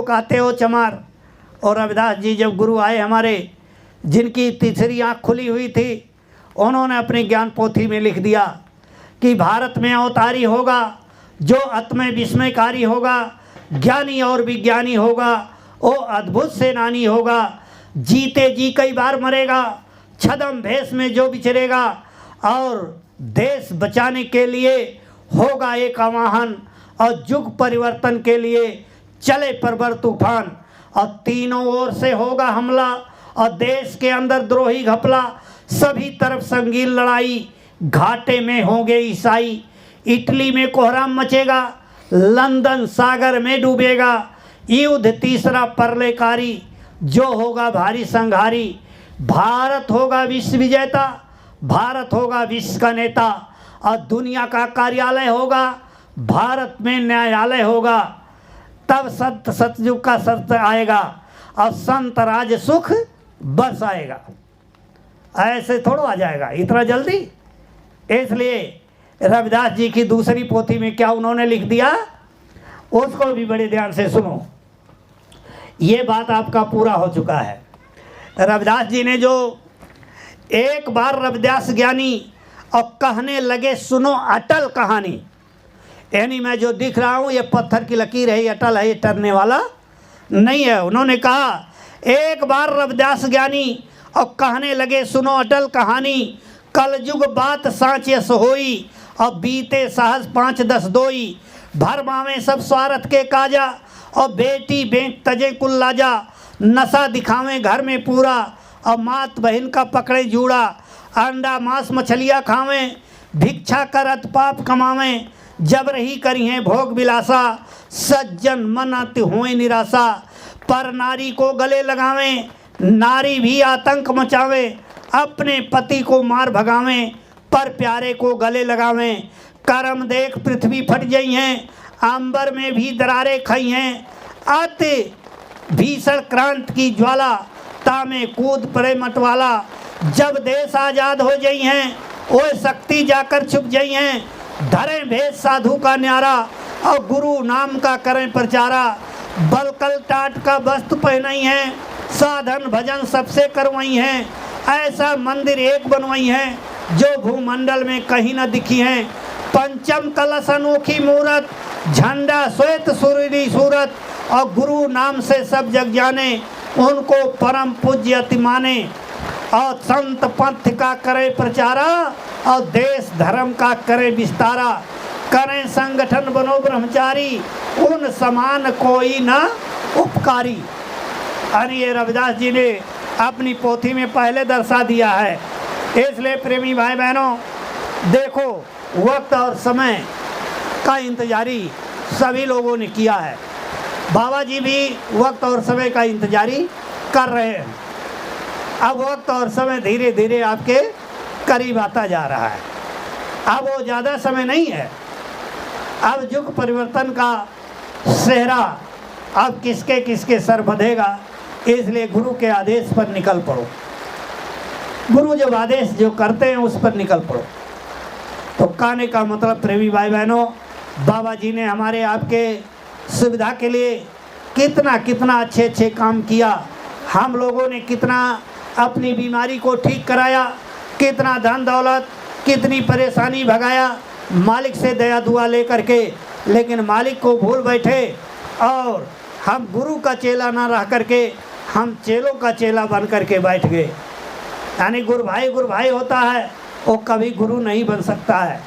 लोग आते हो चमार। और रविदास जी जब गुरु आए हमारे, जिनकी तीसरी आँख खुली हुई थी, उन्होंने अपनी ज्ञान पोथी में लिख दिया कि भारत में अवतारी होगा जो अतमय विस्मयकारी होगा, ज्ञानी और विज्ञानी होगा, वो अद्भुत सेनानी होगा, जीते जी कई बार मरेगा, छदम भेष में जो विचरेगा, और देश बचाने के लिए होगा एक आवाहन, और युग परिवर्तन के लिए चले प्रबल तूफान, और तीनों ओर से होगा हमला, और देश के अंदर द्रोही घपला, सभी तरफ संगीन लड़ाई, घाटे में होंगे ईसाई, इटली में कोहराम मचेगा, लंदन सागर में डूबेगा, युद्ध तीसरा प्रलयकारी, जो होगा भारी संहारी, भारत होगा विश्व विजेता, भारत होगा विश्व का नेता, और दुनिया का कार्यालय होगा, भारत में न्यायालय होगा, तब सत्य सतयुग का सत्य आएगा, और संत राज सुख बस आएगा। ऐसे थोड़ा आ जाएगा इतना जल्दी। इसलिए रविदास जी की दूसरी पोथी में क्या उन्होंने लिख दिया, उसको भी बड़े ध्यान से सुनो। ये बात आपका पूरा हो चुका है। रविदास जी ने जो एक बार रविदास ज्ञानी और कहने लगे सुनो अटल कहानी, यानी मैं जो दिख रहा हूँ ये पत्थर की लकीर है, ये अटल है, ये टरने वाला नहीं है। उन्होंने कहा एक बार रविदास ज्ञानी और कहने लगे सुनो अटल कहानी, कलयुग बात साँच यस होई, और बीते सहज 5-10 दोई, भरमा में सब स्वार्थ के काजा, और बेटी बेंक तजे कुल लाजा, नशा दिखावें घर में पूरा, और मात बहन का पकड़े जूड़ा, अंडा मांस मछलियाँ खावें, भिक्षा करत पाप कमावें, जब रही करी हैं भोग विलासा, सज्जन मन अति हुए निराशा, पर नारी को गले लगावें, नारी भी आतंक मचावें, अपने पति को मार भगावें, पर प्यारे को गले लगावें, करम देख पृथ्वी फट गई हैं, अंबर में भी दरारें खई हैं, आते भीषण क्रांत की ज्वाला, तामे कूद पड़े मतवाला, जब देश आज़ाद हो गई हैं वो शक्ति जाकर छुप गई हैं, धरे भेद साधु का न्यारा, और गुरु नाम का करें प्रचारा, बलकल टाट का वस्त्र पहनाई हैं, साधन भजन सबसे करवाई हैं, ऐसा मंदिर एक बनवाई हैं जो भूमंडल में कहीं न दिखी हैं, पंचम कलश अनोखी मूरत, झंडा श्वेत सुरीली सूरत, और गुरु नाम से सब जग जाने, उनको परम पूज्य अति माने, और संत पंथ का करे प्रचारा, और देश धर्म का करे विस्तारा, करें संगठन बनो ब्रह्मचारी, उन समान कोई न उपकारी। और ये रविदास जी ने अपनी पोथी में पहले दर्शा दिया है। इसलिए प्रेमी भाई बहनों देखो, वक्त और समय का इंतजारी सभी लोगों ने किया है। बाबा जी भी वक्त और समय का इंतजारी कर रहे हैं। अब वक्त और समय धीरे धीरे आपके करीब आता जा रहा है। अब वो ज़्यादा समय नहीं है। अब युग परिवर्तन का सेहरा अब किसके किसके सर बंधेगा, इसलिए गुरु के आदेश पर निकल पड़ो। गुरु जब आदेश जो करते हैं उस पर निकल पड़ो। तो कहने का मतलब प्रेमी भाई बहनों, बाबा जी ने हमारे आपके सुविधा के लिए कितना कितना अच्छे अच्छे काम किया। हम लोगों ने कितना अपनी बीमारी को ठीक कराया, कितना धन दौलत, कितनी परेशानी भगाया मालिक से दया दुआ ले करके, लेकिन मालिक को भूल बैठे और हम गुरु का चेला ना रह करके हम चेलों का चेला बन करके बैठ गए। यानी गुरु भाई होता है, वो कभी गुरु नहीं बन सकता है।